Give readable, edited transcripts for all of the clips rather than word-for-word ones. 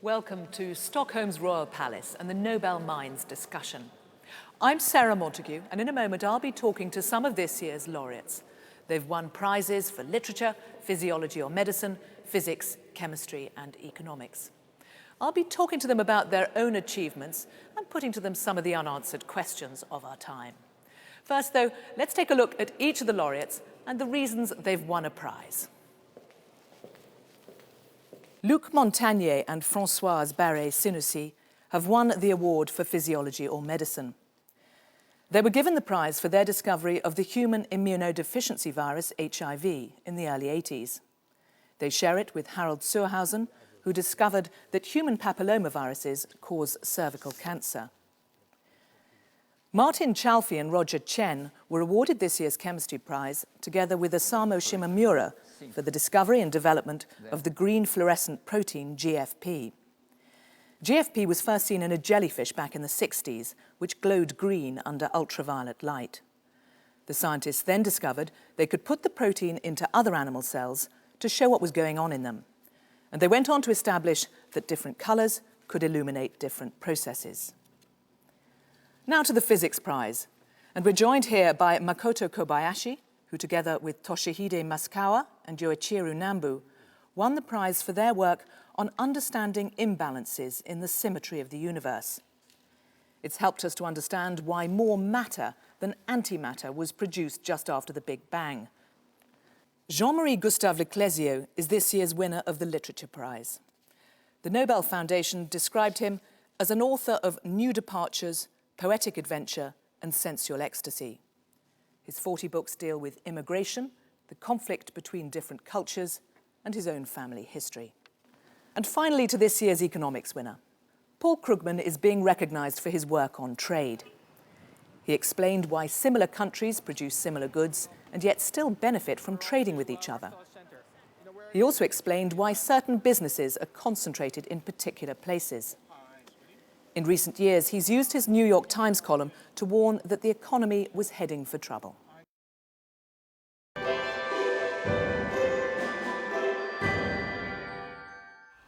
Welcome to Stockholm's Royal Palace and the Nobel Minds discussion. I'm Sarah Montague, and in a moment I'll be talking to some of this year's laureates. They've won prizes for literature, physiology or medicine, physics, chemistry and economics. I'll be talking to them about their own achievements and putting to them some of the unanswered questions of our time. First, though, let's take a look at each of the laureates and the reasons they've won a prize. Luc Montagnier and Françoise Barré-Sinoussi have won the award for physiology or medicine. They were given the prize for their discovery of the human immunodeficiency virus, HIV, in the early 80s. They share it with Harold Suhrhausen, who discovered that human papillomaviruses cause cervical cancer. Martin Chalfie and Roger Chen were awarded this year's chemistry prize, together with Osamu Shimomura, for the discovery and development of the green fluorescent protein GFP. GFP was first seen in a jellyfish back in the 60s, which glowed green under ultraviolet light. The scientists then discovered they could put the protein into other animal cells to show what was going on in them. And they went on to establish that different colors could illuminate different processes. Now to the physics prize, and we're joined here by Makoto Kobayashi, who together with Toshihide Masukawa and Yoichiro Nambu won the prize for their work on understanding imbalances in the symmetry of the universe. It's helped us to understand why more matter than antimatter was produced just after the Big Bang. Jean-Marie Gustave Leclésio is this year's winner of the Literature Prize. The Nobel Foundation described him as an author of new departures, poetic adventure and sensual ecstasy. His 40 books deal with immigration, the conflict between different cultures, and his own family history. And finally, to this year's economics winner. Paul Krugman is being recognized for his work on trade. He explained why similar countries produce similar goods and yet still benefit from trading with each other. He also explained why certain businesses are concentrated in particular places. In recent years, he's used his New York Times column to warn that the economy was heading for trouble.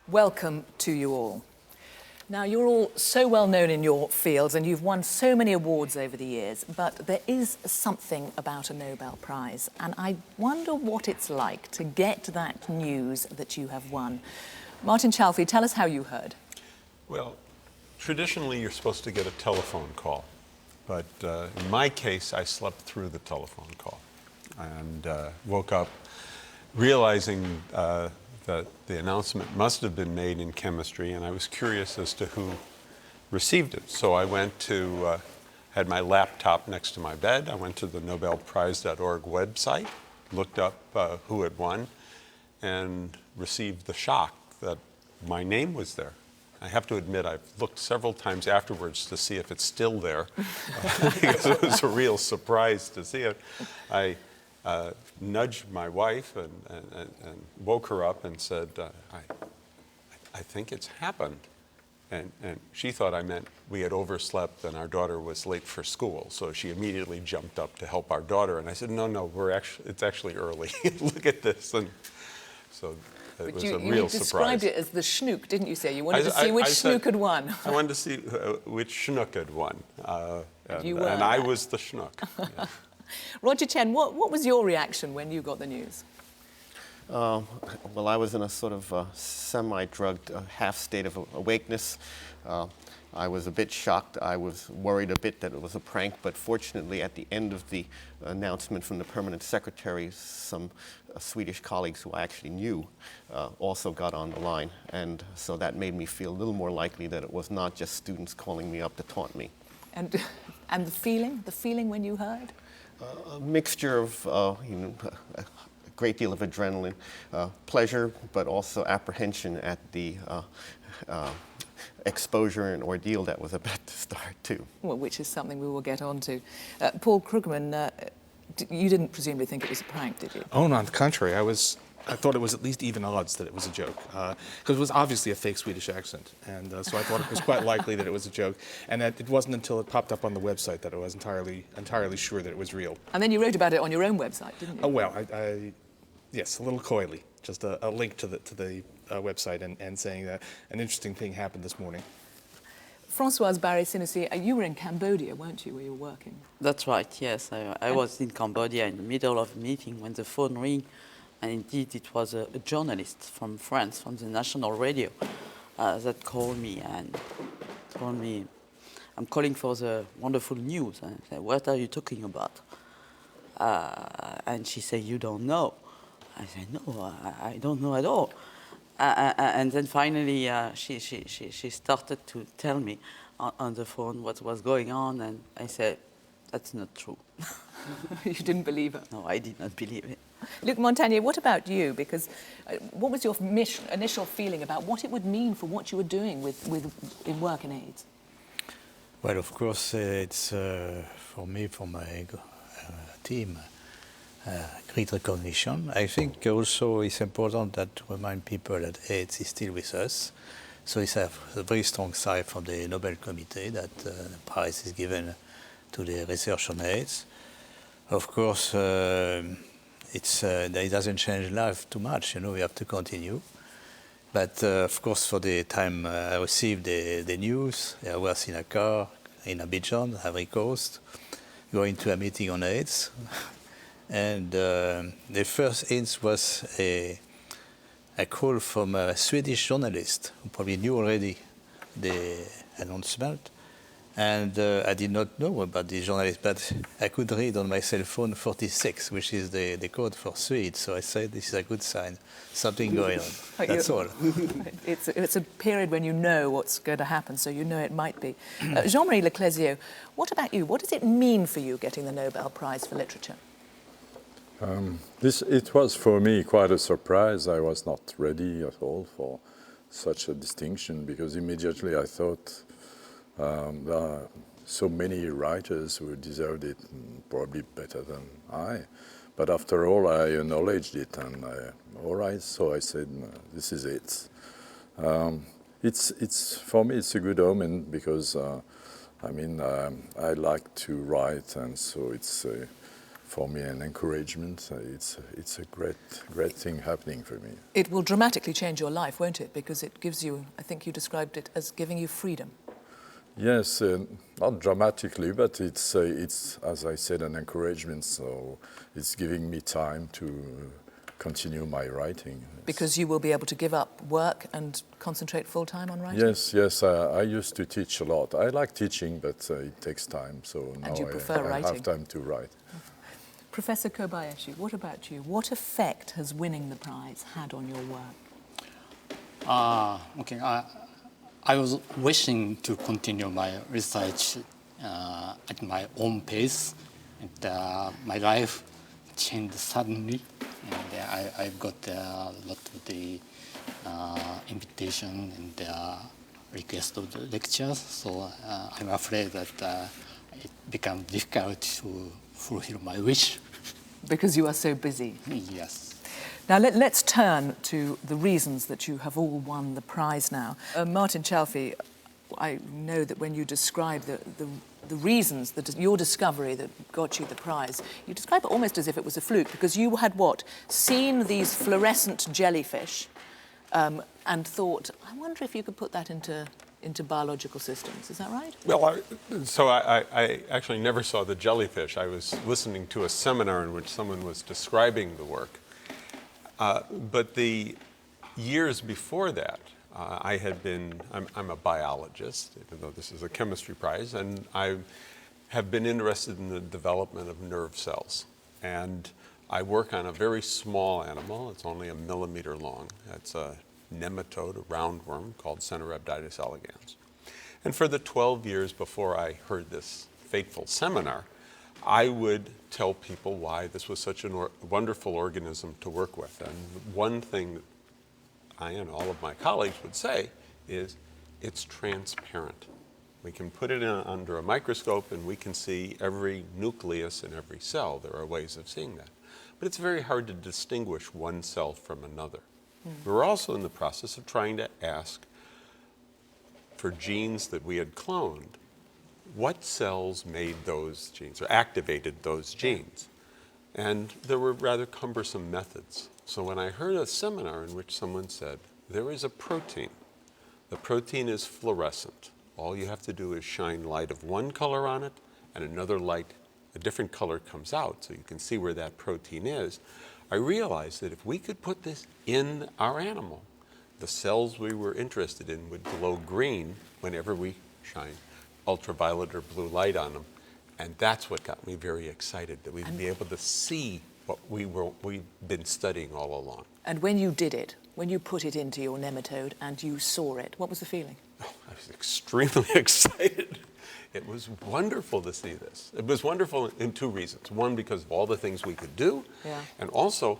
Welcome to you all. Now, you're all so well known in your fields and you've won so many awards over the years, but there is something about a Nobel Prize, and I wonder what it's like to get that news that you have won. Martin Chalfie, tell us how you heard. Well, traditionally, you're supposed to get a telephone call, but in my case, I slept through the telephone call and woke up realizing that the announcement must have been made in chemistry, and I was curious as to who received it. So I went to, had my laptop next to my bed. I went to the nobelprize.org website, looked up who had won, and received the shock that my name was there. I have to admit, I've looked several times afterwards to see if it's still there, because it was a real surprise to see it. I nudged my wife and woke her up and said, I think it's happened. And she thought I meant we had overslept and our daughter was late for school. So she immediately jumped up to help our daughter. And I said, no, it's actually early. Look at this. And so it was a real surprise. You described it as the schnook, didn't you say? You wanted to see which schnook had won. I wanted to see which schnook had won. And I was the schnook. Yeah. Roger Chen, what was your reaction when you got the news? Well, I was in a sort of semi-drugged half state of awakeness. I was a bit shocked. I was worried a bit that it was a prank, but fortunately at the end of the announcement from the permanent secretary, some Swedish colleagues who I actually knew also got on the line. And so that made me feel a little more likely that it was not just students calling me up to taunt me. And the feeling when you heard? A mixture of a great deal of adrenaline, pleasure, but also apprehension at the exposure and ordeal that was about to start too. Well, which is something we will get on to. Paul Krugman, you didn't presumably think it was a prank, did you? Oh, no, on the contrary. I thought it was at least even odds that it was a joke, because it was obviously a fake Swedish accent, and so I thought it was quite likely that it was a joke, and that it wasn't until it popped up on the website that I was entirely sure that it was real. And then you wrote about it on your own website, didn't you? Oh, well, yes, a little coyly. just a link to the website and saying that an interesting thing happened this morning. Françoise Barré-Sinoussi, you were in Cambodia, weren't you, where you were working? That's right, yes. I was in Cambodia in the middle of a meeting when the phone rang, and indeed it was a journalist from France, from the national radio, that called me and told me, I'm calling for the wonderful news. And I said, what are you talking about? And she said, you don't know. I said, no, I don't know at all. And then finally, she started to tell me on the phone what was going on, and I said, that's not true. You didn't believe her? No, I did not believe it. Luc Montagnier, what about you? Because what was your initial feeling about what it would mean for what you were doing in work in AIDS? Well, of course, it's for me, for my team, great recognition. I think also it's important that to remind people that AIDS is still with us. So it's a very strong side from the Nobel Committee that the prize is given to the research on AIDS. Of course, it doesn't change life too much. You know, we have to continue. But of course, for the time I received the news, I was in a car in Abidjan, Ivory Coast, going to a meeting on AIDS. And the first hint was a call from a Swedish journalist who probably knew already the announcement. And I did not know about the journalist, but I could read on my cell phone 46, which is the code for Swede. So I said, this is a good sign, something going on. That's all. It's a period when you know what's going to happen, so you know it might be. Jean-Marie Leclésio, what about you? What does it mean for you getting the Nobel Prize for Literature? It was for me quite a surprise. I was not ready at all for such a distinction because immediately I thought there are so many writers who deserved it, probably better than I. But after all, I acknowledged it, and all right. So I said, "This is it." It's for me, it's a good omen because I like to write, and so it's for me an encouragement. It's a great thing happening for me. It will dramatically change your life, won't it? Because it gives you, I think you described it as giving you freedom. Yes, not dramatically, but it's as I said, an encouragement. So it's giving me time to continue my writing. Because you will be able to give up work and concentrate full time on writing. Yes. I used to teach a lot. I like teaching, but it takes time. So now I have time to write. Professor Kobayashi, what about you? What effect has winning the prize had on your work? Okay. I was wishing to continue my research at my own pace, and my life changed suddenly, and I got a lot of the invitation and request of the lectures. So I'm afraid that it became difficult to fulfill my wish. Because you are so busy. Yes. Now let's turn to the reasons that you have all won the prize now. Martin Chalfie, I know that when you describe the reasons, your discovery that got you the prize, you describe it almost as if it was a fluke, because you had seen these fluorescent jellyfish and thought, I wonder if you could put that into biological systems. Is that right? Well, I actually never saw the jellyfish. I was listening to a seminar in which someone was describing the work. But the years before that, I'm a biologist, even though this is a chemistry prize, and I have been interested in the development of nerve cells. And I work on a very small animal. It's only 1 millimeter long. It's a nematode, a roundworm called Cenorhabditis elegans. And for the 12 years before I heard this fateful seminar, I would tell people why this was such a wonderful organism to work with. And one thing that I and all of my colleagues would say is it's transparent. We can put it under a microscope and we can see every nucleus in every cell. There are ways of seeing that. But it's very hard to distinguish one cell from another. We're also in the process of trying to ask for genes that we had cloned, what cells made those genes or activated those genes? And there were rather cumbersome methods. So when I heard a seminar in which someone said, there is a protein. The protein is fluorescent. All you have to do is shine light of one color on it, and another light, a different color comes out, so you can see where that protein is. I realized that if we could put this in our animal, the cells we were interested in would glow green whenever we shine ultraviolet or blue light on them. And that's what got me very excited, that we'd be able to see what we've been studying all along. And when you did it, when you put it into your nematode and you saw it, what was the feeling? Oh, I was extremely excited. It was wonderful to see this. It was wonderful in two reasons. One, because of all the things we could do, and also,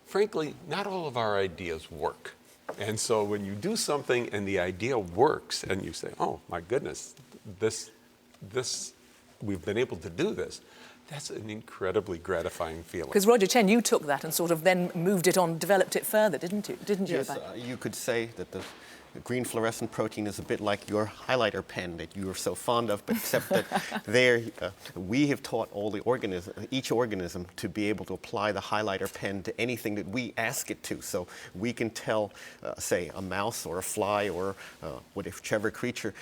frankly, not all of our ideas work. And so when you do something and the idea works, and you say, oh my goodness, we've been able to do this, that's an incredibly gratifying feeling. Because Roger Chen, you took that and sort of then moved it on, developed it further, didn't you? Yes, you could say that the green fluorescent protein is a bit like your highlighter pen that you are so fond of, but except that there we have taught each organism to be able to apply the highlighter pen to anything that we ask it to. So we can tell, say, a mouse or a fly or whichever creature,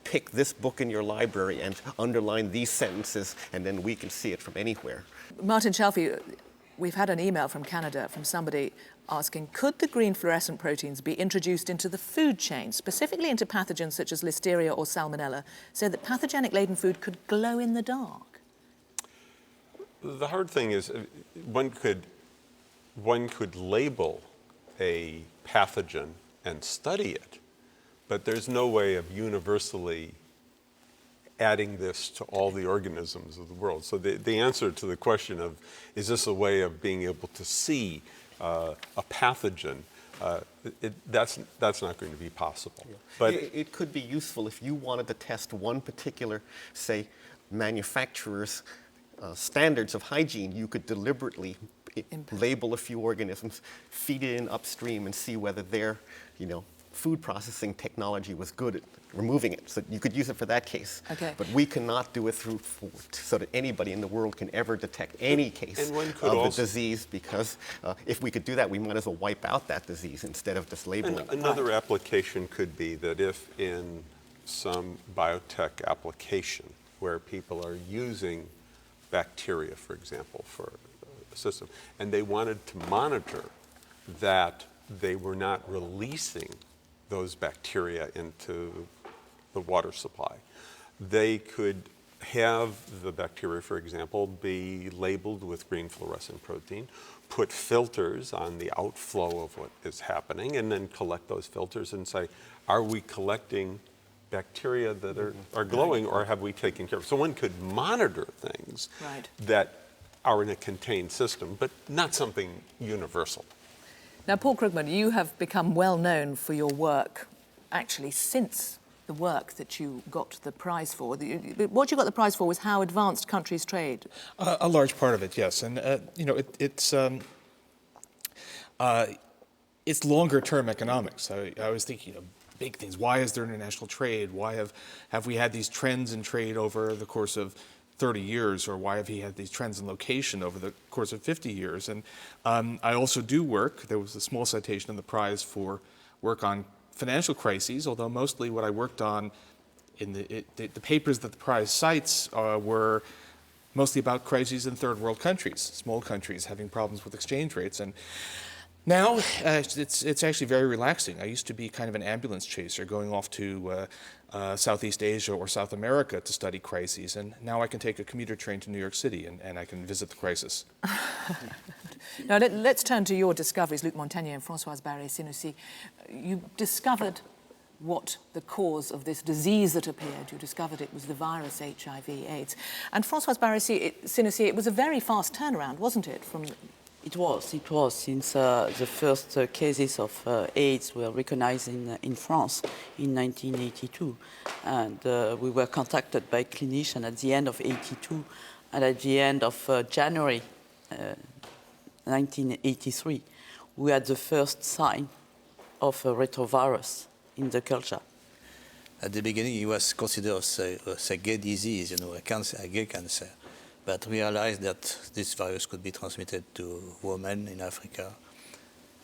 pick this book in your library and underline these sentences, and then we can see it from anywhere. Martin Shelfie, we've had an email from Canada from somebody asking, could the green fluorescent proteins be introduced into the food chain, specifically into pathogens such as Listeria or Salmonella, so that pathogenic-laden food could glow in the dark? The hard thing is one could label a pathogen and study it, but there's no way of universally adding this to all the organisms of the world. So the answer to the question of, is this a way of being able to see a pathogen, that's not going to be possible. Yeah. But it could be useful if you wanted to test one particular, say, manufacturer's standards of hygiene. You could deliberately label a few organisms, feed it in upstream, and see whether their, food processing technology was good at removing it. So you could use it for that case. Okay. But we cannot do it so that anybody in the world can ever detect any case of the disease, because if we could do that, we might as well wipe out that disease instead of just labeling it. Another application could be that if in some biotech application where people are using bacteria, for example, for a system, and they wanted to monitor that they were not releasing those bacteria into the water supply, they could have the bacteria, for example, be labeled with green fluorescent protein, put filters on the outflow of what is happening, and then collect those filters and say, are we collecting bacteria that are glowing, or have we taken care of? So one could monitor things that are in a contained system, but not something universal. Now, Paul Krugman, you have become well known for your work, actually, since the work that you got the prize for. What you got the prize for was how advanced countries trade. A large part of it, yes. And, it's longer-term economics. I was thinking, big things. Why is there international trade? Why have we had these trends in trade over the course of 30 years, or why have he had these trends in location over the course of 50 years? And I also do work. There was a small citation in the prize for work on financial crises, although mostly what I worked on in the papers that the prize cites were mostly about crises in third world countries, small countries having problems with exchange rates. And now it's actually very relaxing. I used to be kind of an ambulance chaser going off to Southeast Asia or South America to study crises, and now I can take a commuter train to New York City and I can visit the crisis. Now let's turn to your discoveries, Luc Montagnier and Françoise Barré-Sinoussi. You discovered what the cause of this disease that appeared. You discovered it was the virus HIV/AIDS. And Françoise Barré-Sinoussi, it was a very fast turnaround, wasn't it? It was, since the first cases of AIDS were recognized in France in 1982. And we were contacted by clinicians at the end of 82, and at the end of January 1983, we had the first sign of a retrovirus in the culture. At the beginning, it was considered as a gay disease, a gay cancer. but realized that this virus could be transmitted to women in Africa.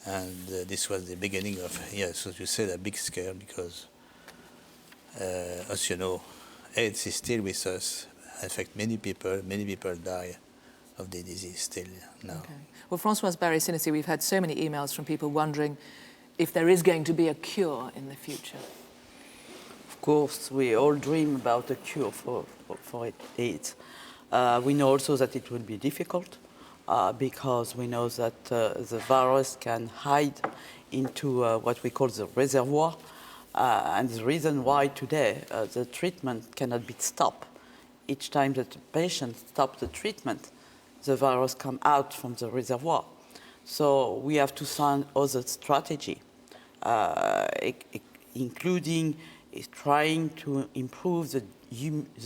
And this was the beginning of, yes, as you said, a big scare because, as you know, AIDS is still with us. In fact, many people die of the disease still now. Okay. Well, Françoise Barré-Sinessi, we've had so many emails from people wondering if there is going to be a cure in the future. Of course, we all dream about a cure for AIDS. We know also that it will be difficult because we know that the virus can hide into what we call the reservoir. And the reason why today the treatment cannot be stopped. Each time that the patient stops the treatment, the virus comes out from the reservoir. So we have to find other strategy, including trying to improve the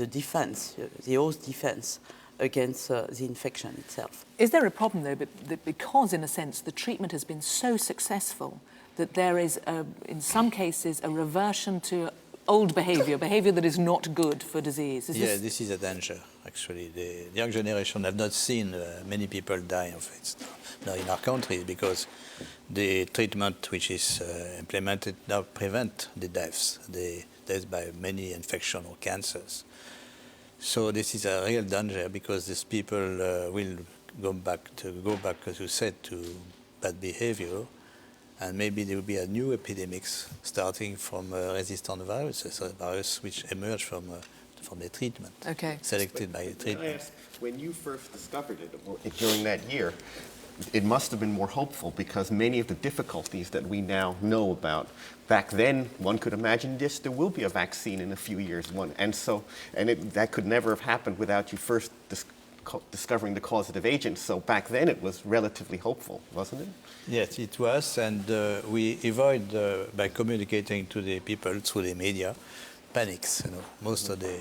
defense, the host defense against the infection itself. Is there a problem, though, that because, in a sense, the treatment has been so successful that there is, in some cases, a reversion to old behavior that is not good for disease? This is a danger, actually. The young generation have not seen many people die of it now in our country because the treatment which is implemented now prevent the deaths by many infections or cancers. So this is a real danger because these people will go back, as you said, to bad behavior, and maybe there will be a new epidemics starting from resistant viruses, a virus which emerge from the treatment, selected by the treatment. I ask, when you first discovered it during that year, it must have been more hopeful because many of the difficulties that we now know about, back then one could imagine there will be a vaccine in a few years, that could never have happened without you first discovering the causative agent. So back then it was relatively hopeful, wasn't it? Yes, it was, and we avoid by communicating to the people through the media panics. Most of the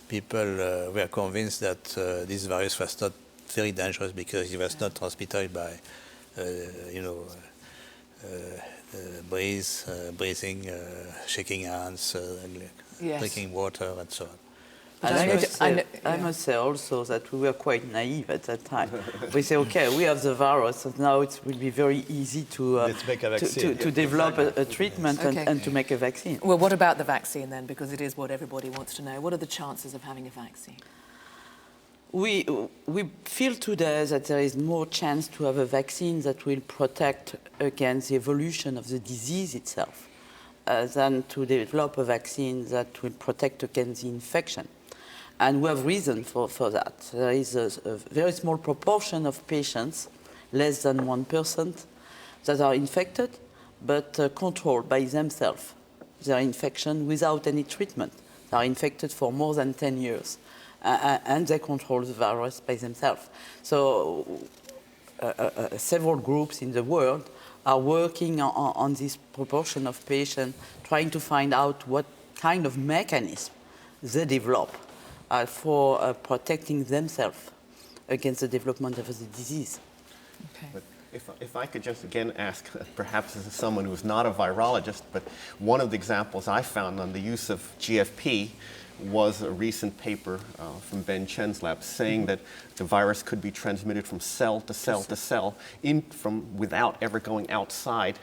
people were convinced that this virus was not very dangerous because it was not transmitted by, breathing, shaking hands, drinking water, and so on. I must say also that we were quite naive at that time. We say, okay, we have the virus, and now it will be very easy to develop a treatment and to make a vaccine. Well, what about the vaccine then? Because it is what everybody wants to know. What are the chances of having a vaccine? We feel today that there is more chance to have a vaccine that will protect against the evolution of the disease itself than to develop a vaccine that will protect against the infection. And we have reason for that. There is a very small proportion of patients, less than 1%, that are infected, but controlled by themselves, their infection without any treatment. They are infected for more than 10 years. And they control the virus by themselves. So several groups in the world are working on this proportion of patients, trying to find out what kind of mechanism they develop for protecting themselves against the development of the disease. Okay. But if I could just again ask, perhaps as someone who's not a virologist, but one of the examples I found on the use of GFP was a recent paper from Ben Chen's lab saying that the virus could be transmitted from cell to cell to cell without ever going outside.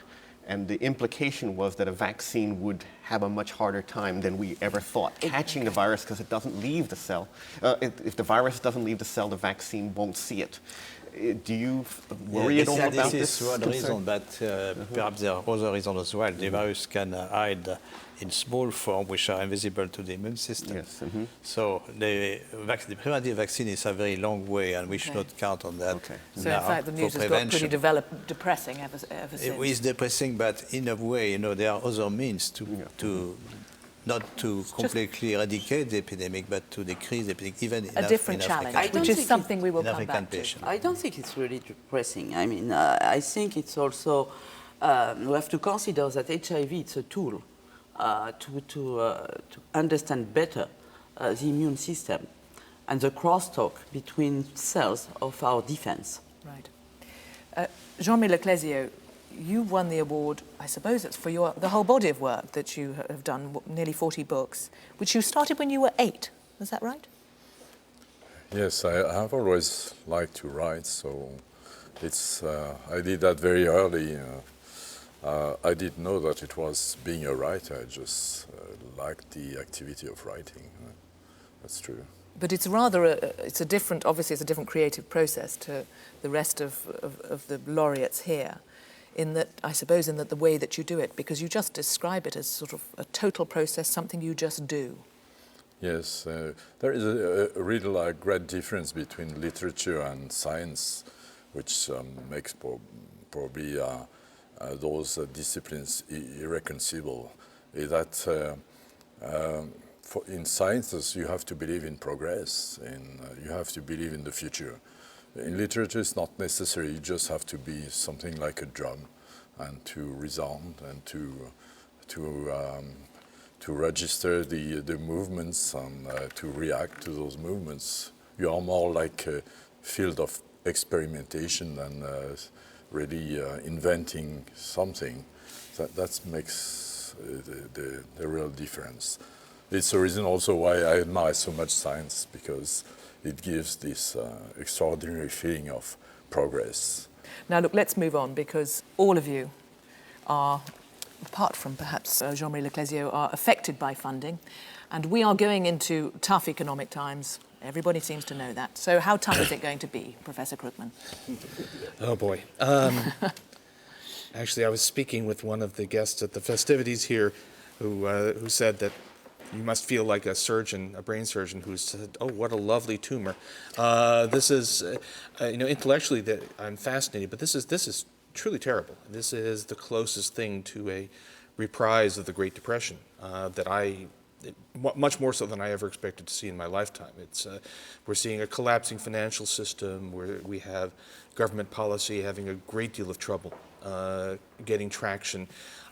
And the implication was that a vaccine would have a much harder time than we ever thought catching the virus because it doesn't leave the cell. If the virus doesn't leave the cell, the vaccine won't see it. Do you worry at all about this? This is one reason, but perhaps there are other reasons as well. The virus can hide in small form, which are invisible to the immune system. Yes. So the preventive vaccine is a very long way, and we should not count on that. So in fact, the news has got pretty depressing ever since. It is depressing, but in a way, there are other means to not to completely eradicate the epidemic, but to decrease the epidemic, even in a different challenge, which is something we will come back to. I don't think it's really depressing. I mean, I think it's also, we have to consider that HIV is a tool to understand better the immune system and the crosstalk between cells of our defense. Right. Jean-Marie Leclésio, you won the award, I suppose it's for the whole body of work that you have done, nearly 40 books, which you started when you were 8. Is that right? Yes, I have always liked to write, so it's I did that very early. I didn't know that it was being a writer. I just liked the activity of writing. That's true. But it's it's a different, obviously it's a different creative process to the rest of the laureates here, in that, I suppose, in that the way that you do it, because you just describe it as sort of a total process, something you just do. Yes, there is a really great difference between literature and science, which makes probably those disciplines irreconcilable. Is that in sciences you have to believe in progress, and you have to believe in the future. In literature, it's not necessary. You just have to be something like a drum, and to resound and to register the movements and to react to those movements. You are more like a field of experimentation than really inventing something. That makes the real difference. It's the reason also why I admire so much science, because it gives this extraordinary feeling of progress. Now look, let's move on, because all of you are, apart from perhaps Jean-Marie Leclésio, are affected by funding, and we are going into tough economic times. Everybody seems to know that. So how tough is it going to be, Professor Krugman? Oh boy. Actually, I was speaking with one of the guests at the festivities here who said that you must feel like a surgeon, a brain surgeon, who said, "Oh, what a lovely tumor." This is, intellectually that I'm fascinated, but this is truly terrible. This is the closest thing to a reprise of the Great Depression much more so than I ever expected to see in my lifetime. We're seeing a collapsing financial system where we have government policy having a great deal of trouble getting traction.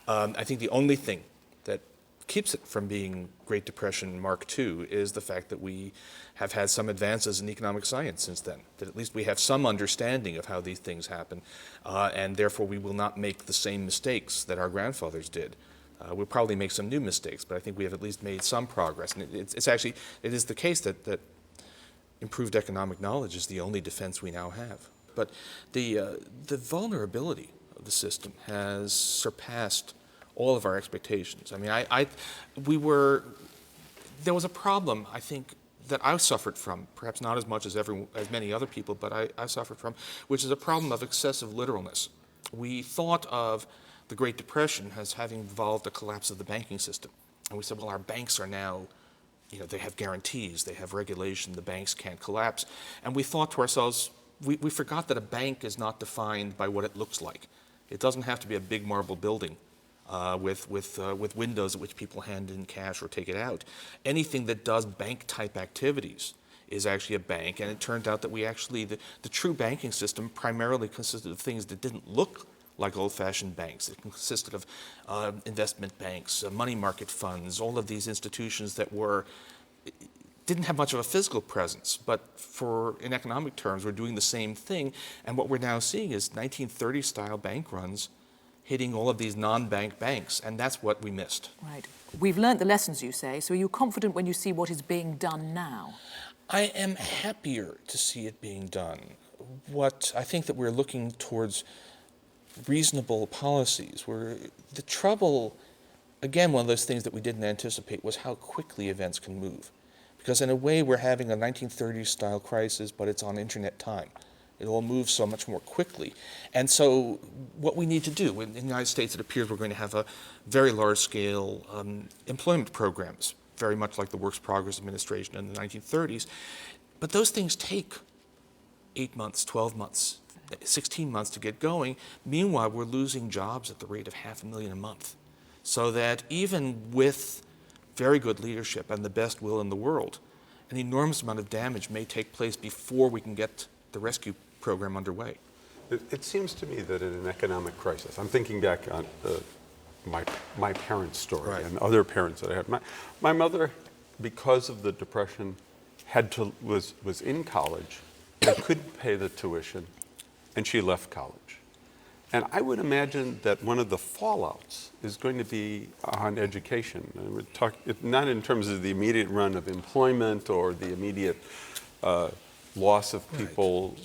I think the only thing that keeps it from being Great Depression Mark II is the fact that we have had some advances in economic science since then, that at least we have some understanding of how these things happen, and therefore we will not make the same mistakes that our grandfathers did. We'll probably make some new mistakes, but I think we have at least made some progress. And it is the case that improved economic knowledge is the only defense we now have. But the vulnerability of the system has surpassed all of our expectations. I mean, there was a problem, I think, that I suffered from, perhaps not as much as many other people, but I suffered from, which is a problem of excessive literalness. We thought of the Great Depression as having involved the collapse of the banking system. And we said, well, our banks are now, they have guarantees, they have regulation, the banks can't collapse. And we thought to ourselves, we forgot that a bank is not defined by what it looks like. It doesn't have to be a big marble building with windows at which people hand in cash or take it out. Anything that does bank-type activities is actually a bank, and it turned out that the true banking system primarily consisted of things that didn't look like old-fashioned banks. It consisted of investment banks, money market funds, all of these institutions that didn't have much of a physical presence, but in economic terms, we're doing the same thing. And what we're now seeing is 1930s-style bank runs hitting all of these non-bank banks, and that's what we missed. Right. We've learnt the lessons, you say, so are you confident when you see what is being done now? I am happier to see it being done. I think that we're looking towards reasonable policies, where the trouble, again, one of those things that we didn't anticipate was how quickly events can move. Because in a way, we're having a 1930s-style crisis, but it's on internet time. It all moves so much more quickly. And so what we need to do, in the United States, it appears we're going to have a very large-scale employment programs, very much like the Works Progress Administration in the 1930s. But those things take 8 months, 12 months, 16 months to get going. Meanwhile, we're losing jobs at the rate of 500,000 a month. So that even with very good leadership and the best will in the world, an enormous amount of damage may take place before we can get the rescue program underway. It seems to me that in an economic crisis, I'm thinking back on my parents' story, right, and other parents that I had. My mother, because of the Depression, was in college and couldn't pay the tuition, and she left college. And I would imagine that one of the fallouts is going to be on education. And we're not in terms of the immediate run of employment or the immediate loss of people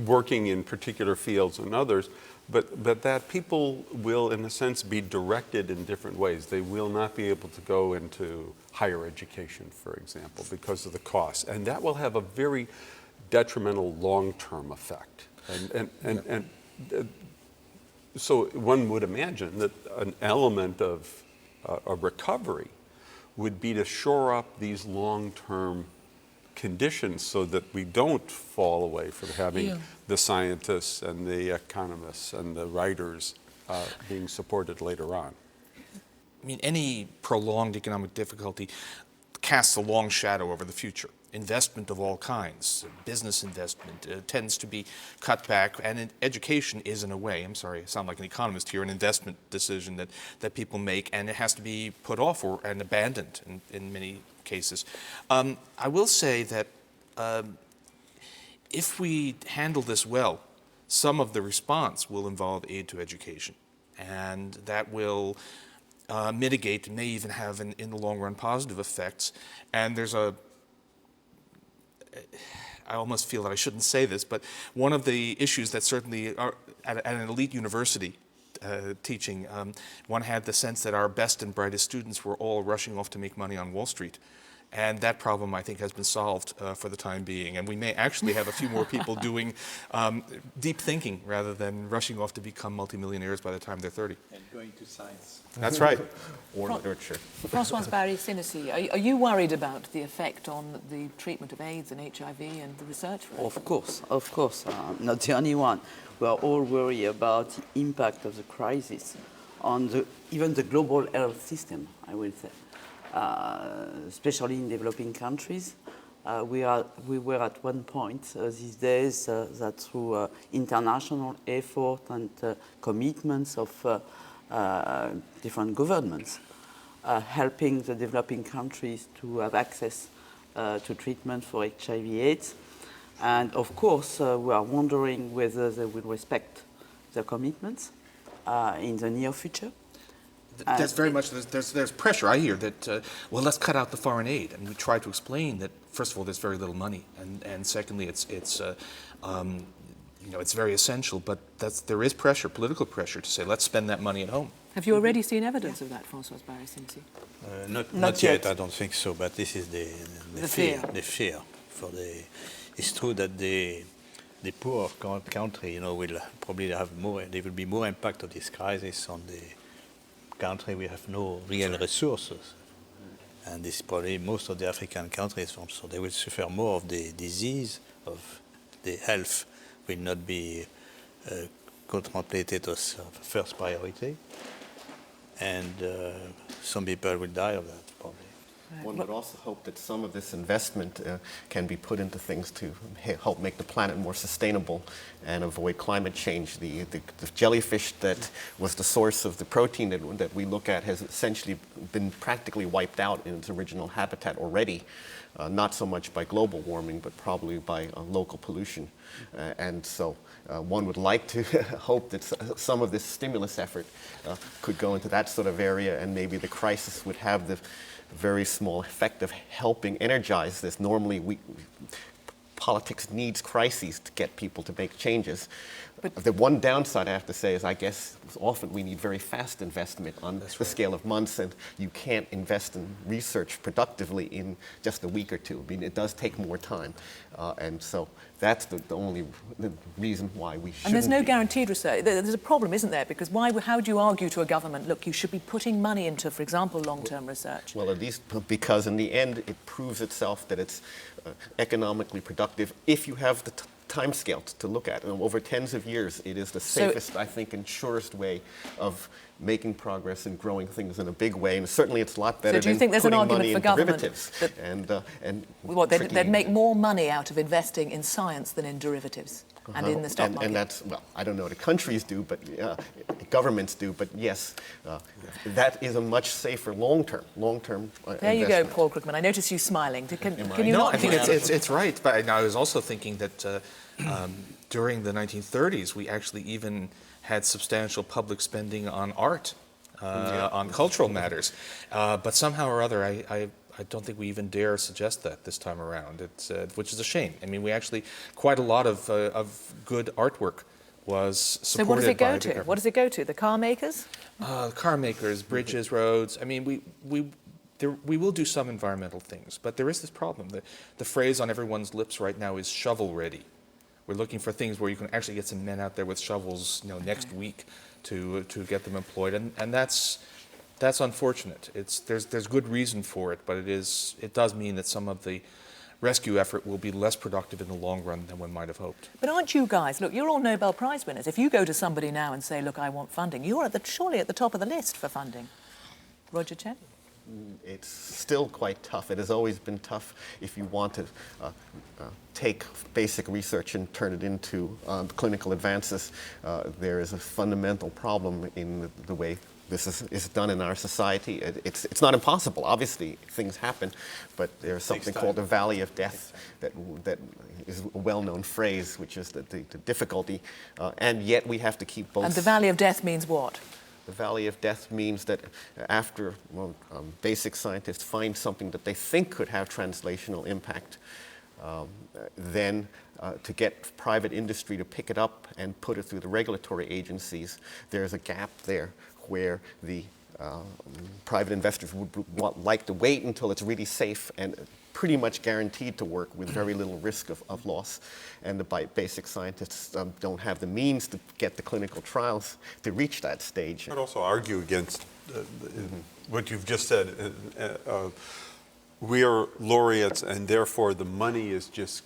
working in particular fields and others, but that people will, in a sense, be directed in different ways. They will not be able to go into higher education, for example, because of the cost. And that will have a very detrimental long-term effect. So one would imagine that an element of a recovery would be to shore up these long-term conditions so that we don't fall away from having the scientists and the economists and the writers being supported later on. I mean, any prolonged economic difficulty casts a long shadow over the future. Investment of all kinds, business investment, tends to be cut back, and education is, in a way, I'm sorry, I sound like an economist here, an investment decision that people make, and it has to be put off and abandoned in many cases. I will say that if we handle this well, some of the response will involve aid to education, and that will mitigate, may even have in the long run positive effects. And there's I almost feel that I shouldn't say this, but one of the issues that certainly are at an elite university teaching, one had the sense that our best and brightest students were all rushing off to make money on Wall Street. And that problem, I think, has been solved for the time being. And we may actually have a few more people doing deep thinking rather than rushing off to become multimillionaires by the time they're 30. And going to science. That's right. Or literature. Françoise Barry-Sinisi, are you worried about the effect on the treatment of AIDS and HIV and the research for it? Of course. Not the only one. We are all worried about the impact of the crisis on even the global health system, I will say. Especially in developing countries. We were at one point these days that through international effort and commitments of different governments, helping the developing countries to have access to treatment for HIV/AIDS. And of course, we are wondering whether they will respect their commitments in the near future. That's very much, there's pressure, I hear, that, well, let's cut out the foreign aid. And we try to explain that, first of all, there's very little money. And secondly, it's very essential. But there is pressure, political pressure, to say, let's spend that money at home. Have you already seen evidence of that, Françoise Barry-Sinisi? Not yet, I don't think so. But this is the fear. The fear. It's true that the poor country, will probably have more. There will be more impact of this crisis on the country we have no real resources, and this is probably most of the African countries also. They will suffer more of the disease, of the health will not be contemplated as first priority, and some people will die of that probably. One would also hope that some of this investment can be put into things to help make the planet more sustainable and avoid climate change. The jellyfish that was the source of the protein that we look at has essentially been practically wiped out in its original habitat already, not so much by global warming, but probably by local pollution. And so one would like to hope that some of this stimulus effort could go into that sort of area, and maybe the crisis would have the very small effect of helping energize this. Normally, politics needs crises to get people to make changes. But the one downside, I have to say, is I guess often we need very fast investment on the scale of months, and you can't invest in research productively in just a week or two. I mean, it does take more time. And so that's the only reason why we shouldn't. And there's no guaranteed research. There's a problem, isn't there? Because how would you argue to a government, look, you should be putting money into, for example, long-term research? Well, at least because in the end, it proves itself that it's economically productive if you have the time scale to look at. And over tens of years, it is the safest, I think, and surest way of making progress and growing things in a big way. And certainly it's a lot better do you than think there's an putting argument money for in government derivatives. They'd make more money out of investing in science than in derivatives and in the stock market? And that's, well, I don't know what the countries do, but governments do, but yes, that is a much safer long-term There you go, Paul Krugman. I notice you smiling. Can you No, not? I think it's right. But I was also thinking that during the 1930s, we actually even had substantial public spending on art, on cultural matters. But somehow or other, I I don't think we even dare suggest that this time around, which is a shame. I mean, we actually, quite a lot of good artwork was So what does supported it go by the to? government. What does it go to? The car makers? Car makers, bridges, roads. I mean, we will do some environmental things, but there is this problem. The phrase on everyone's lips right now is shovel ready. We're looking for things where you can actually get some men out there with shovels, next week to get them employed, and that's unfortunate. There's good reason for it, but it does mean that some of the rescue effort will be less productive in the long run than one might have hoped. But aren't you guys, look, you're all Nobel Prize winners. If you go to somebody now and say, look, I want funding, you're surely at the top of the list for funding. Roger Chen? It's still quite tough. It has always been tough if you want to take basic research and turn it into clinical advances. There is a fundamental problem in the way this is done in our society. It's not impossible. Obviously, things happen, but there's something called the valley of death that is a well-known phrase, which is the difficulty, and yet we have to keep both. And the valley of death means what? The valley of death means that after basic scientists find something that they think could have translational impact, then to get private industry to pick it up and put it through the regulatory agencies, there's a gap there where the private investors would like to wait until it's really safe and pretty much guaranteed to work with very little risk of loss. And the basic scientists don't have the means to get the clinical trials to reach that stage. I'd also argue against what you've just said. We are laureates, and therefore the money is just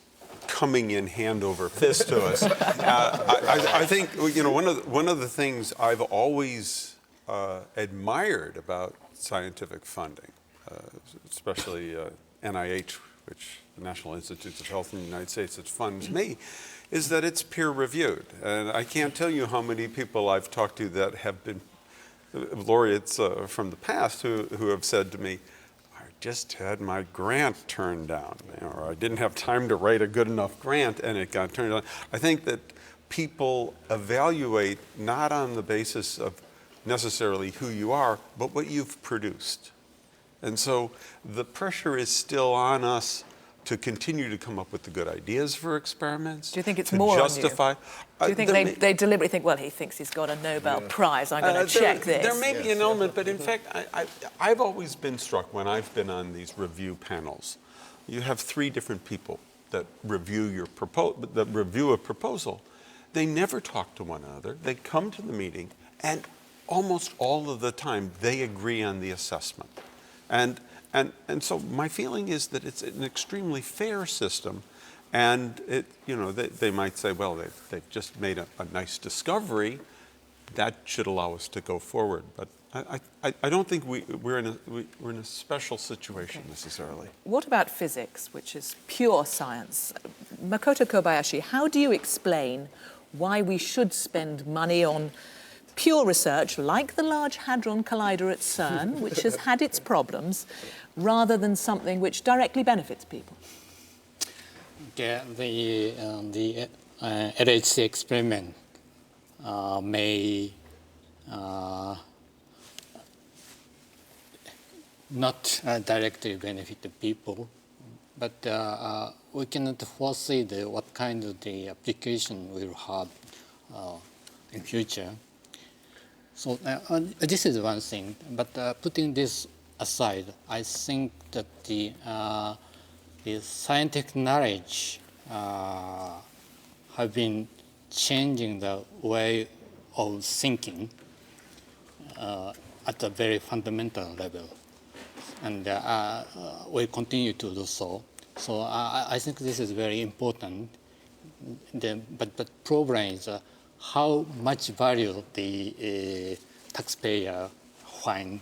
coming in hand over fist to us. I think one of the things I've always admired about scientific funding, especially NIH, which the National Institutes of Health in the United States that funds me, is that it's peer-reviewed. And I can't tell you how many people I've talked to that have been laureates from the past who have said to me, I just had my grant turned down, or I didn't have time to write a good enough grant and it got turned down. I think that people evaluate not on the basis of necessarily who you are, but what you've produced. And so the pressure is still on us to continue to come up with the good ideas for experiments. Do you think it's to more justify, on you? Do you think they deliberately think, well, he thinks he's got a Nobel Prize, I'm going to check this? There may be an element, but in fact, I've always been struck when I've been on these review panels. You have three different people that review a proposal. They never talk to one another. They come to the meeting, and almost all of the time, they agree on the assessment. And so my feeling is that it's an extremely fair system, and they might say, well, they've just made a nice discovery. That should allow us to go forward. But I don't think we're in a special situation necessarily. What about physics, which is pure science? Makoto Kobayashi, how do you explain why we should spend money on pure research, like the Large Hadron Collider at CERN, which has had its problems, rather than something which directly benefits people? Yeah, the LHC experiment may not directly benefit the people, but we cannot foresee what kind of the application we'll have in future. So this is one thing, but putting this aside, I think that the scientific knowledge have been changing the way of thinking at a very fundamental level, and we continue to do so. So I think this is very important. But problem is how much value the taxpayer find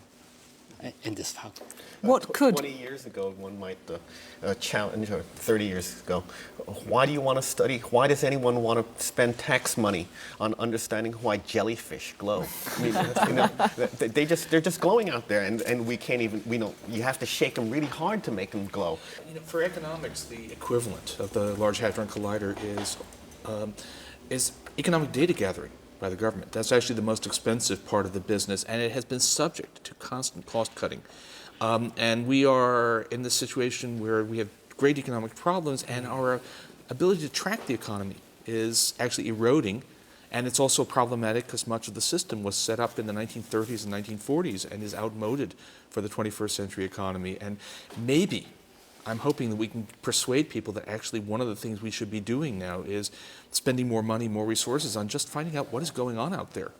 in this fact. What could 20 years ago, one might challenge, or 30 years ago, why do you want to study? Why does anyone want to spend tax money on understanding why jellyfish glow? I mean, they're just glowing out there, and we can't even. You have to shake them really hard to make them glow. For economics, the equivalent of the Large Hadron Collider is economic data gathering by the government. That's actually the most expensive part of the business, and it has been subject to constant cost cutting. And we are in this situation where we have great economic problems, and our ability to track the economy is actually eroding. And it's also problematic because much of the system was set up in the 1930s and 1940s and is outmoded for the 21st century economy. And maybe, I'm hoping that we can persuade people that actually one of the things we should be doing now is spending more money, more resources on just finding out what is going on out there.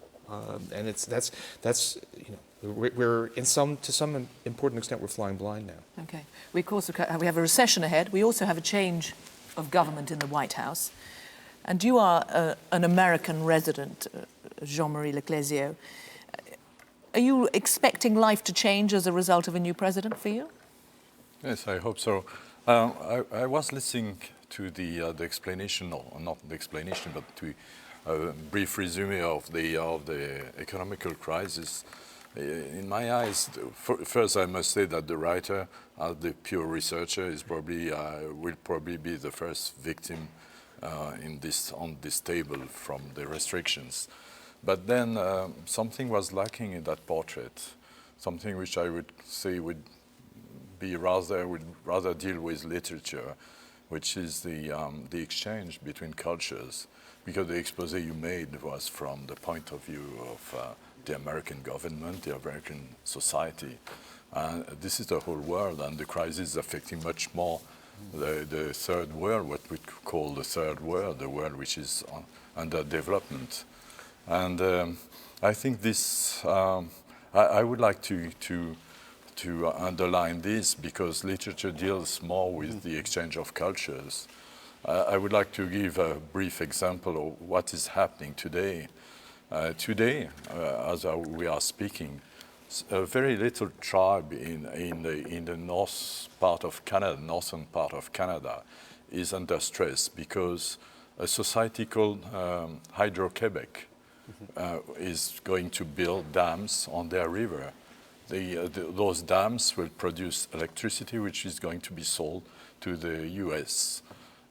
And that's you know, we're to some important extent, we're flying blind now. Okay. We, of course, we have a recession ahead. We also have a change of government in the White House. And you are an American resident, Jean-Marie Leclésio. Are you expecting life to change as a result of a new president for you? Yes, I hope so. I was listening to the explanation, or not the explanation, but to a brief resume of the economical crisis. In my eyes, first I must say that the writer, the pure researcher, is probably will probably be the first victim on this table from the restrictions. But then something was lacking in that portrait, something which I would say would rather deal with literature, which is the exchange between cultures, because the expose you made was from the point of view of the American government, the American society. This is the whole world, and the crisis is affecting much more the third world, what we call the third world, the world which is under development. And I think this, I would like to underline this, because literature deals more with the exchange of cultures. I would like to give a brief example of what is happening today. As we are speaking, a very little tribe in the northern part of Canada is under stress because a society called Hydro-Quebec is going to build dams on their river. Those dams will produce electricity which is going to be sold to the US.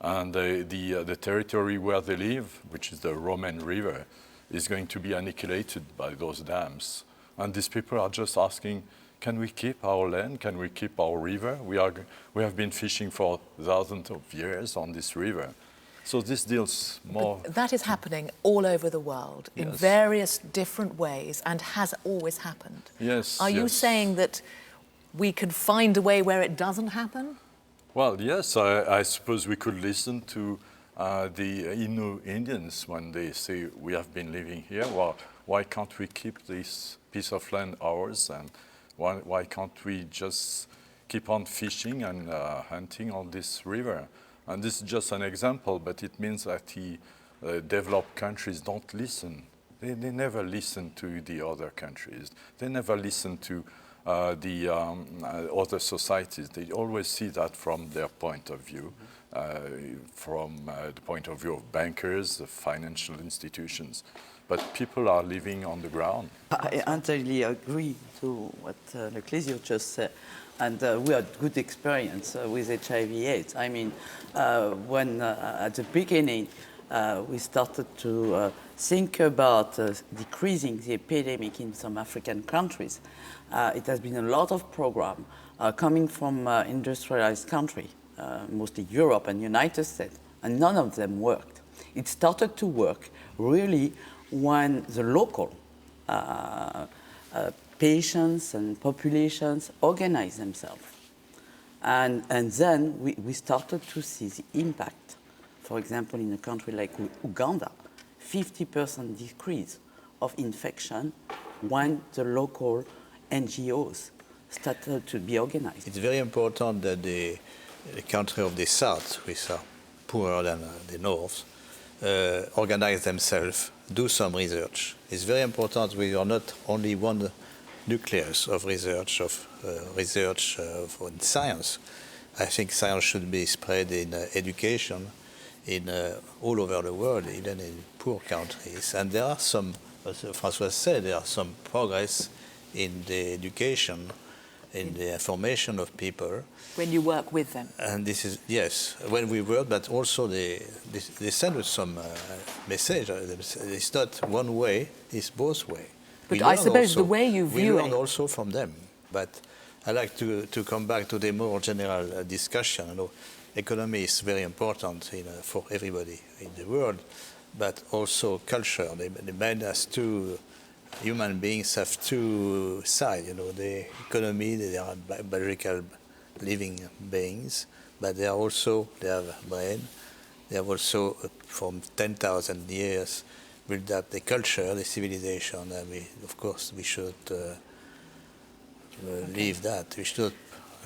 And the territory where they live, which is the Roman River, is going to be annihilated by those dams. And these people are just asking, can we keep our land? Can we keep our river? We have been fishing for thousands of years on this river. So this deals more... But that is happening all over the world in various different ways and has always happened. Yes. Are you saying that we can find a way where it doesn't happen? Well, yes, I suppose we could listen to the Innu Indians when they say, we have been living here, well, why can't we keep this piece of land ours, and why can't we just keep on fishing and hunting on this river? And this is just an example, but it means that the developed countries don't listen. They never listen to the other countries. They never listen to the other societies. They always see that from their point of view, from the point of view of bankers, the financial institutions. But people are living on the ground. I entirely agree to what Leclésio just said. And we had good experience with HIV/AIDS. I mean, when at the beginning we started to think about decreasing the epidemic in some African countries, it has been a lot of program coming from industrialized countries, mostly Europe and United States, and none of them worked. It started to work really when the local patients and populations organize themselves. And then we started to see the impact. For example, in a country like Uganda, 50% decrease of infection when the local NGOs started to be organized. It's very important that the country of the south, which are poorer than the north, organize themselves, do some research. It's very important we are not only one nucleus of research, for science. I think science should be spread in education in all over the world, even in poor countries. And there are some, as François said, there are some progress in the education, in the information of people. When you work with them. And this is, yes, when we work, but also they send us some message. It's not one way, it's both ways. But I suppose the way you view we learn it... also from them. But I'd like to come back to the more general discussion. You know, economy is very important for everybody in the world, but also culture. They made us human beings have two sides. You know, the economy, they are biological living beings, but they have brain. They have also, from 10,000 years, built up the culture, the civilization, and of course, we should leave that. We should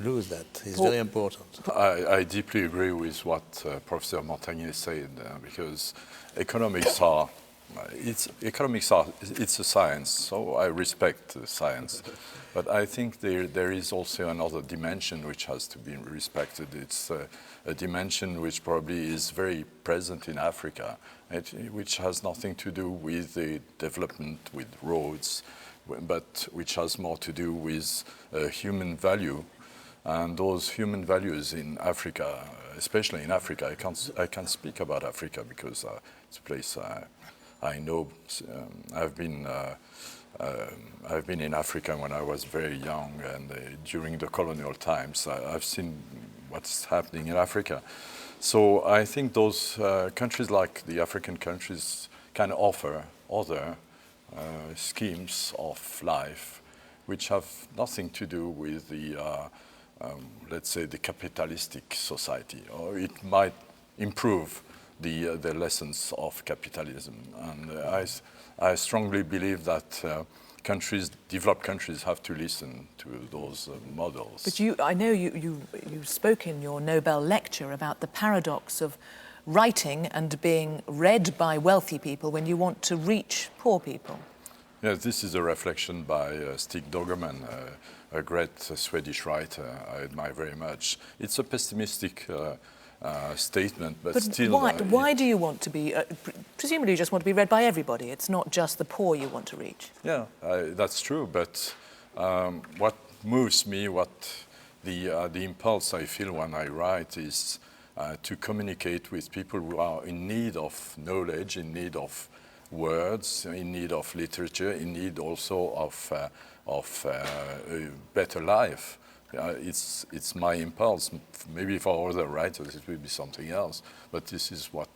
lose that. It's very important. I deeply agree with what Professor Montagnier said, because economics it's a science, so I respect science. But I think there is also another dimension which has to be respected. It's a dimension which probably is very present in Africa, which has nothing to do with the development with roads, but which has more to do with human value. And those human values in Africa, especially in Africa, I can't speak about Africa because it's a place I know. I've been in Africa when I was very young, and during the colonial times, I've seen what's happening in Africa. So I think those countries, like the African countries, can offer other schemes of life which have nothing to do with the let's say the capitalistic society, or it might improve the lessons of capitalism. And I strongly believe that developed countries have to listen to those models. But I know you spoke in your Nobel lecture about the paradox of writing and being read by wealthy people when you want to reach poor people. Yes, this is a reflection by Stig Dogerman, a great Swedish writer I admire very much. It's a pessimistic statement, but still... Why do you want to be... presumably you just want to be read by everybody. It's not just the poor you want to reach. Yeah, that's true, but what moves me, the impulse I feel when I write is to communicate with people who are in need of knowledge, in need of words, in need of literature, in need also of a better life. It's my impulse. Maybe for other writers it will be something else, but this is what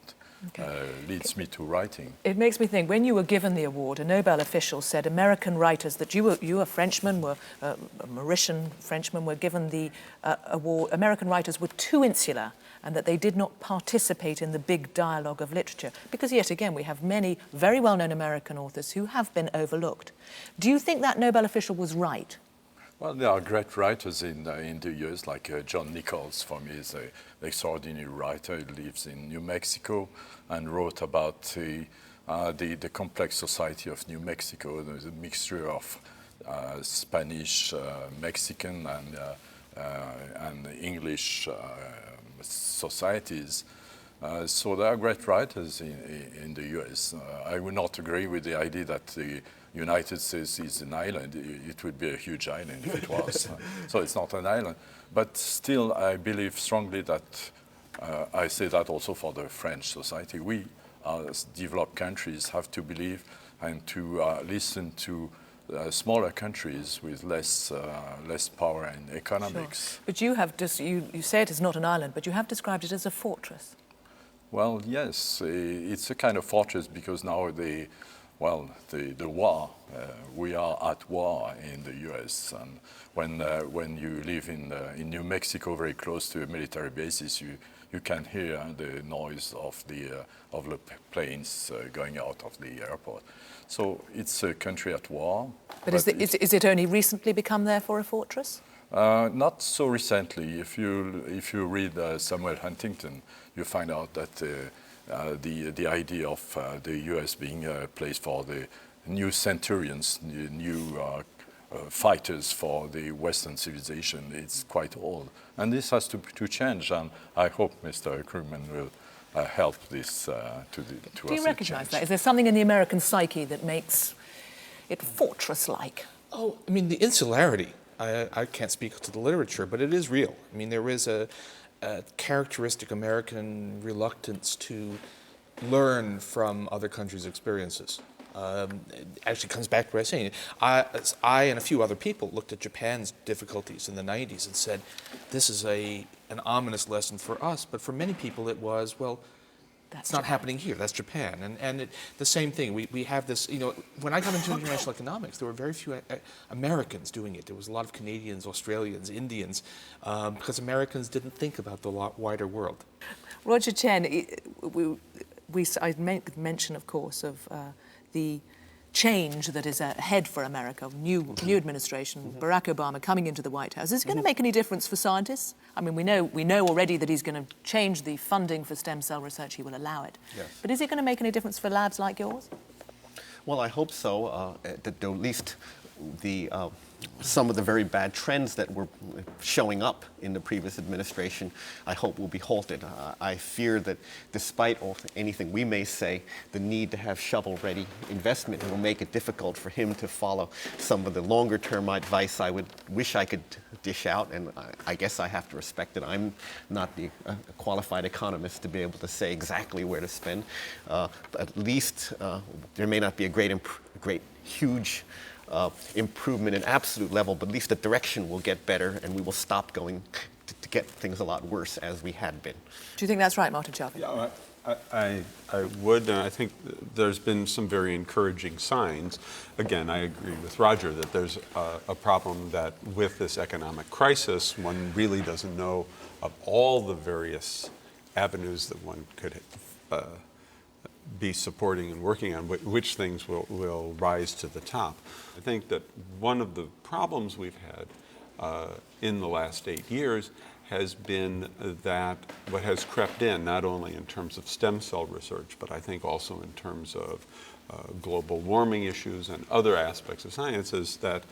leads me to writing. It makes me think, when you were given the award, a Nobel official said American writers, that you a Frenchman, a Mauritian Frenchman, were given the award. American writers were too insular, and that they did not participate in the big dialogue of literature. Because yet again, we have many very well-known American authors who have been overlooked. Do you think that Nobel official was right? Well, there are great writers in the US, like John Nichols, for me, is an extraordinary writer. He lives in New Mexico and wrote about the complex society of New Mexico. There's a mixture of Spanish, Mexican, and English societies. So there are great writers in the US. I would not agree with the idea that the United States is an island. It would be a huge island if it was. So it's not an island. But still, I believe strongly that, I say that also for the French society, we as developed countries have to believe and to listen to smaller countries with less power in economics. Sure. But you have you say it is not an island, but you have described it as a fortress. Well, yes, it's a kind of fortress because now the war, we are at war in the U.S. And when you live in New Mexico, very close to military bases, you can hear the noise of the planes going out of the airport. So it's a country at war. But is it only recently become therefore a fortress? Not so recently. If you read Samuel Huntington, you find out that the idea of the U.S. being a place for the new centurions, new fighters for the Western civilization, it's quite old. And this has to change, and I hope Mr. Krugman will help this to us. Do you recognize that? Is there something in the American psyche that makes it fortress-like? Oh, I mean, the insularity. I can't speak to the literature, but it is real. I mean, there is a characteristic American reluctance to learn from other countries' experiences. It actually comes back to what I was saying. I and a few other people looked at Japan's difficulties in the 90s and said, this is an ominous lesson for us, but for many people it was, well, it's not happening here. That's Japan. And the same thing. We have this, when I got into international economics, there were very few Americans doing it. There was a lot of Canadians, Australians, Indians, because Americans didn't think about the wider world. Roger Chen, I made mention, of course, of the change that is ahead for America, new administration, Barack Obama coming into the White House. Is it going to make any difference for scientists? I mean, we know already that he's going to change the funding for stem cell research. He will allow it. Yes. But is it going to make any difference for labs like yours? Well, I hope so, that at least some of the very bad trends that were showing up in the previous administration, I hope will be halted. I fear that despite anything we may say, the need to have shovel-ready investment will make it difficult for him to follow some of the longer-term advice I would wish I could dish out, and I guess I have to respect it. I'm not the qualified economist to be able to say exactly where to spend. At least there may not be a great, huge improvement in absolute level, but at least the direction will get better, and we will stop going to get things a lot worse as we had been. Do you think that's right, Martin Chaffee? Yeah, I would, and I think there's been some very encouraging signs. Again, I agree with Roger that there's a problem that with this economic crisis, one really doesn't know of all the various avenues that one could be supporting and working on, which things will rise to the top. I think that one of the problems we've had in the last 8 years has been that what has crept in, not only in terms of stem cell research, but I think also in terms of global warming issues and other aspects of science, is that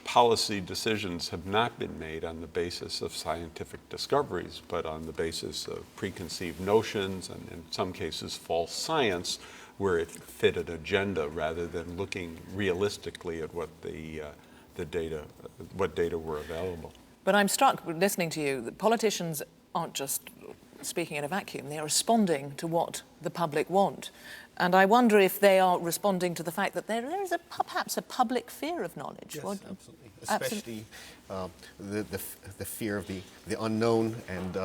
policy decisions have not been made on the basis of scientific discoveries, but on the basis of preconceived notions and, in some cases, false science, where it fit an agenda rather than looking realistically at what what data were available. But I'm struck listening to you that politicians aren't just speaking in a vacuum. They are responding to what the public want. And I wonder if they are responding to the fact that there is perhaps a public fear of knowledge. Yes, absolutely. Especially the fear of the unknown, and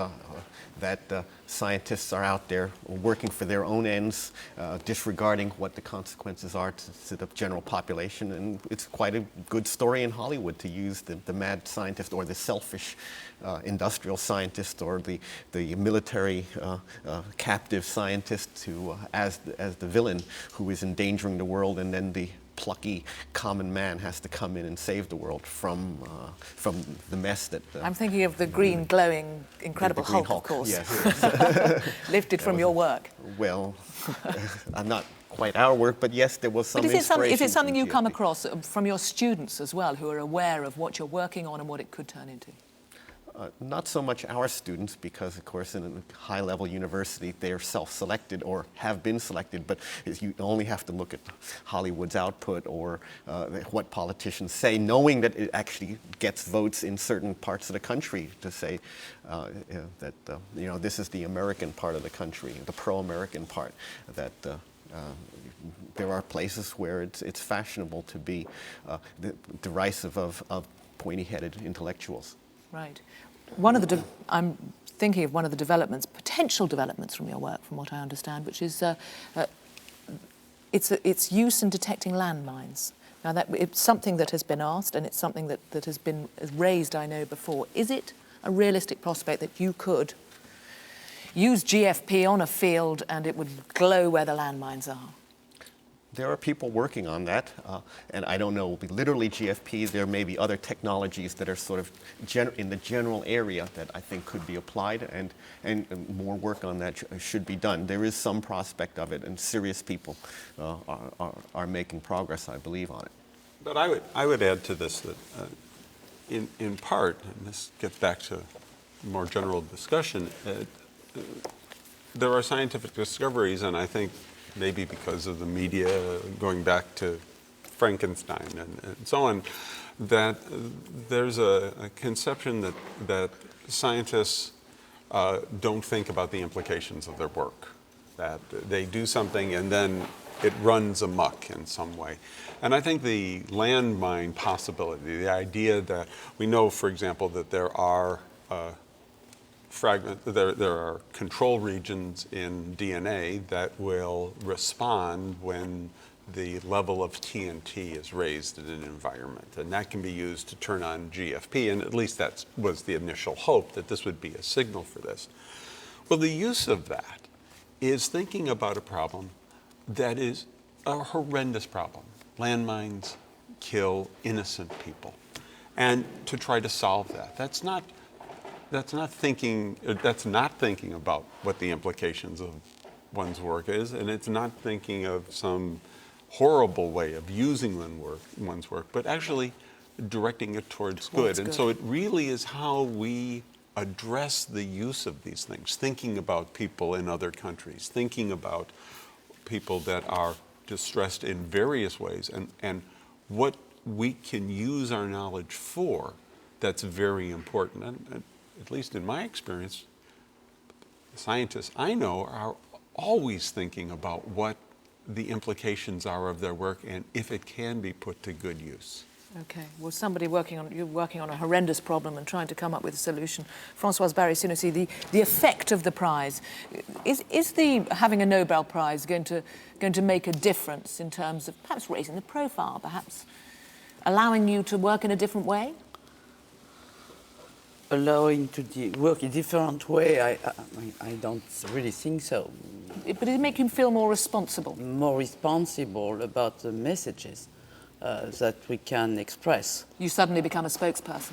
that scientists are out there working for their own ends, disregarding what the consequences are to the general population. And it's quite a good story in Hollywood to use the mad scientist or the selfish industrial scientist or the military captive scientist as the villain who is endangering the world, and then the plucky common man has to come in and save the world from the mess that... I'm thinking of the green, glowing, Incredible Hulk, of course. Yes. Lifted from your work. Well, I'm not quite our work, but yes, there was some inspiration. Is it something you from come GFP. across from your students as well, who are aware of what you're working on and what it could turn into? Not so much our students, because, of course, in a high-level university, they are self-selected or have been selected, but you only have to look at Hollywood's output or what politicians say, knowing that it actually gets votes in certain parts of the country to say that, this is the American part of the country, the pro-American part, that there are places where it's fashionable to be derisive of pointy-headed intellectuals. Right. I'm thinking of one of the developments, potential developments from your work, from what I understand, which is its use in detecting landmines. Now, it's something that has been asked, and it's something that has been raised, I know, before. Is it a realistic prospect that you could use GFP on a field and it would glow where the landmines are? There are people working on that, and I don't know, it will be literally GFP. There may be other technologies that are sort of in the general area that I think could be applied, and more work on that should be done. There is some prospect of it, and serious people are making progress, I believe, on it. But I would add to this that in part, and this gets back to more general discussion, there are scientific discoveries, and I think maybe because of the media going back to Frankenstein and so on, that there's a conception that scientists don't think about the implications of their work. that they do something and then it runs amok in some way. And I think the landmine possibility, the idea that we know, for example, that there are there are control regions in DNA that will respond when the level of TNT is raised in an environment. And that can be used to turn on GFP, and at least that was the initial hope, that this would be a signal for this. Well, the use of that is thinking about a problem that is a horrendous problem. Landmines kill innocent people. And to try to solve that, that's not thinking about what the implications of one's work is, and it's not thinking of some horrible way of using one's work, but actually directing it towards good. And so it really is how we address the use of these things, thinking about people in other countries, thinking about people that are distressed in various ways, and what we can use our knowledge for, that's very important. And at least in my experience, scientists I know are always thinking about what the implications are of their work and if it can be put to good use. Okay, well, you're working on a horrendous problem and trying to come up with a solution. Françoise Barré-Sinoussi, the effect of the prize, is having a Nobel Prize going to make a difference in terms of perhaps raising the profile, perhaps allowing you to work in a different way? Allowing to work in a different way, I don't really think so. But does it make you feel more responsible? More responsible about the messages that we can express. You suddenly become a spokesperson.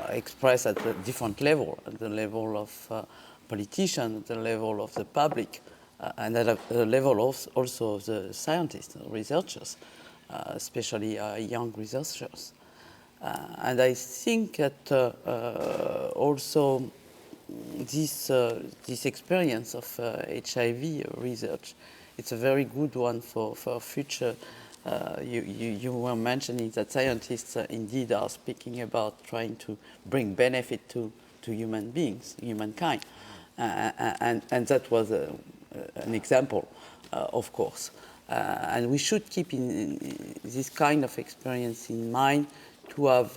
Express at a different level, at the level of politicians, at the level of the public, and at the level also of the scientists, researchers, especially young researchers. And I think that also this experience of HIV research, it's a very good one for future. You were mentioning that scientists indeed are speaking about trying to bring benefit to human beings, humankind. And that was an example, of course. And we should keep in this kind of experience in mind, to have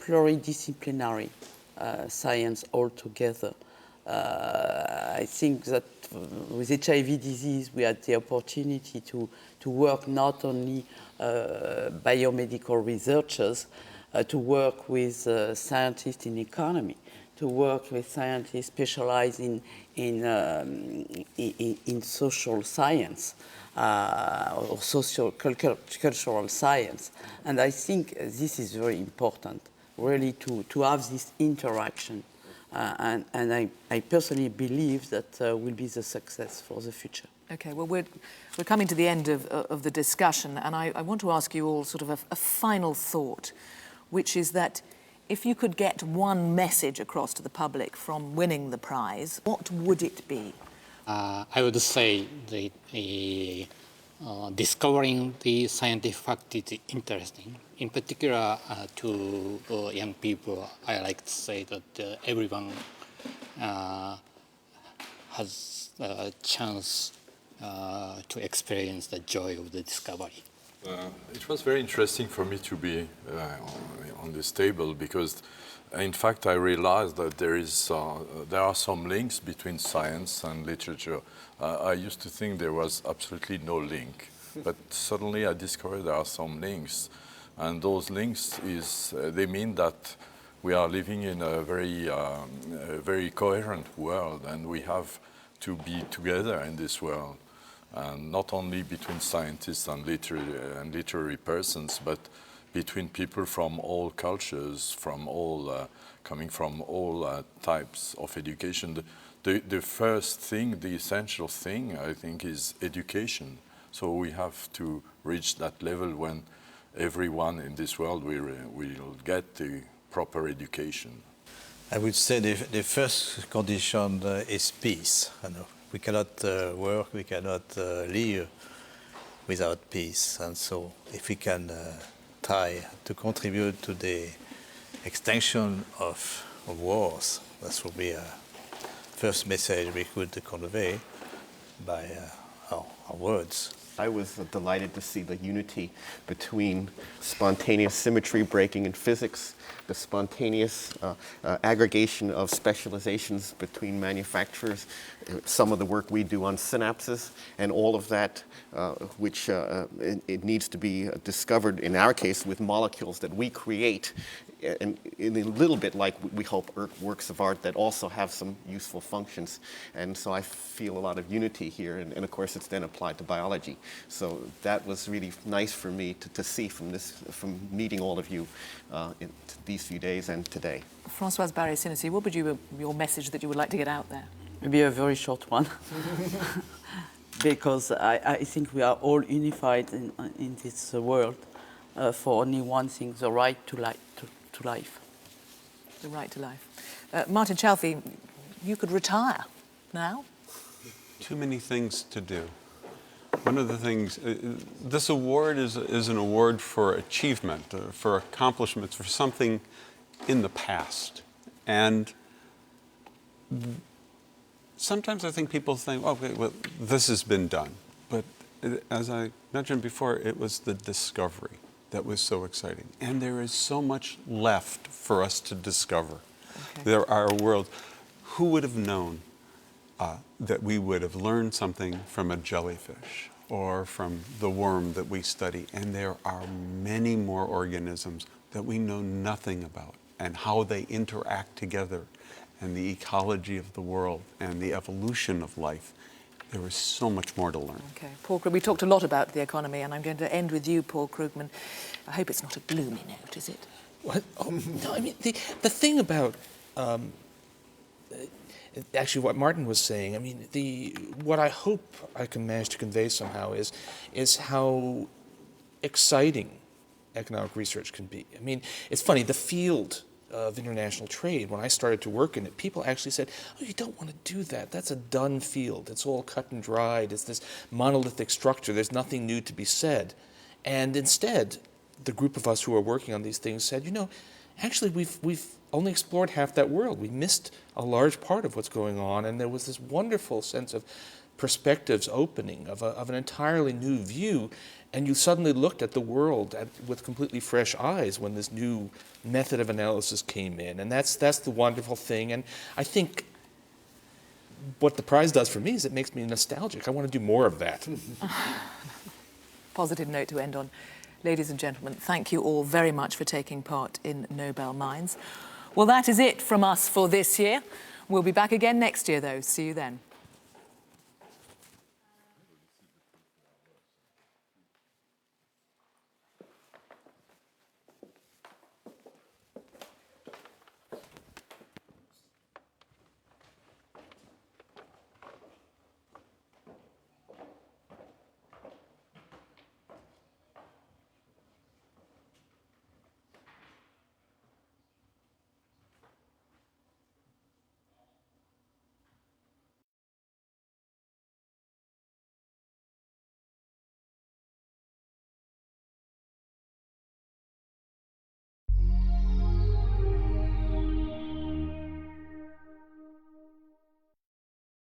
pluridisciplinary science altogether. I think that with HIV disease, we had the opportunity to work not only biomedical researchers, to work with scientists in economy, to work with scientists specialized in social science, or cultural science. And I think this is very important, really, to have this interaction. And I personally believe that will be the success for the future. Okay, well, we're coming to the end of the discussion, and I want to ask you all sort of a final thought, which is that if you could get one message across to the public from winning the prize, what would it be? I would say discovering the scientific fact is interesting. In particular, to young people, I like to say that everyone has a chance to experience the joy of the discovery. It was very interesting for me to be on this table because, in fact, I realized that there are some links between science and literature. I used to think there was absolutely no link, but suddenly I discovered there are some links, and those links they mean that we are living in a very coherent world, and we have to be together in this world. And not only between scientists and literary persons, but between people from all cultures, coming from all types of education. The first thing, the essential thing, I think, is education. So we have to reach that level when everyone in this world will get the proper education. I would say the first condition is peace. We cannot work, we cannot live without peace. And so if we can try to contribute to the extinction of wars, that will be a first message we could convey. by our words. I was delighted to see the unity between spontaneous symmetry breaking in physics, the spontaneous aggregation of specializations between manufacturers, some of the work we do on synapses, and all of that which it needs to be discovered, in our case, with molecules that we create, and in a little bit like we hope works of art that also have some useful functions. And so I feel a lot of unity here, and of course it's then applied to biology. So that was really nice for me to see from meeting all of you in these few days and today. Françoise Barré-Sinessy, what would your message that you would like to get out there? Maybe a very short one. Because I think we are all unified in this world for only one thing, the right to life. The right to life. Martin Chalfie, you could retire now. Too many things to do. One of the things, this award is an award for achievement, for accomplishments, for something in the past. And sometimes I think people think, oh, okay, well, this has been done. But as I mentioned before, it was the discovery that was so exciting. And there is so much left for us to discover. Okay. There are worlds. Who would have known that we would have learned something from a jellyfish or from the worm that we study? And there are many more organisms that we know nothing about, and how they interact together, and the ecology of the world, and the evolution of life. There is so much more to learn. Okay, Paul Krugman, we talked a lot about the economy, and I'm going to end with you, Paul Krugman. I hope it's not a gloomy note, is it? What? Oh, no, I mean, the thing about, actually what Martin was saying, I mean, what I hope I can manage to convey somehow is how exciting economic research can be. I mean, it's funny, the field of international trade, when I started to work in it, people actually said, oh, you don't want to do that. That's a done field. It's all cut and dried. It's this monolithic structure. There's nothing new to be said. And instead, the group of us who are working on these things said, you know, actually we've only explored half that world. We missed a large part of what's going on, and there was this wonderful sense of perspectives opening, of an entirely new view, and you suddenly looked at the world with completely fresh eyes when this new method of analysis came in, and that's the wonderful thing. And I think what the prize does for me is it makes me nostalgic. I want to do more of that. Positive note to end on. Ladies and gentlemen, thank you all very much for taking part in Nobel Minds. Well, that is it from us for this year. We'll be back again next year, though. See you then.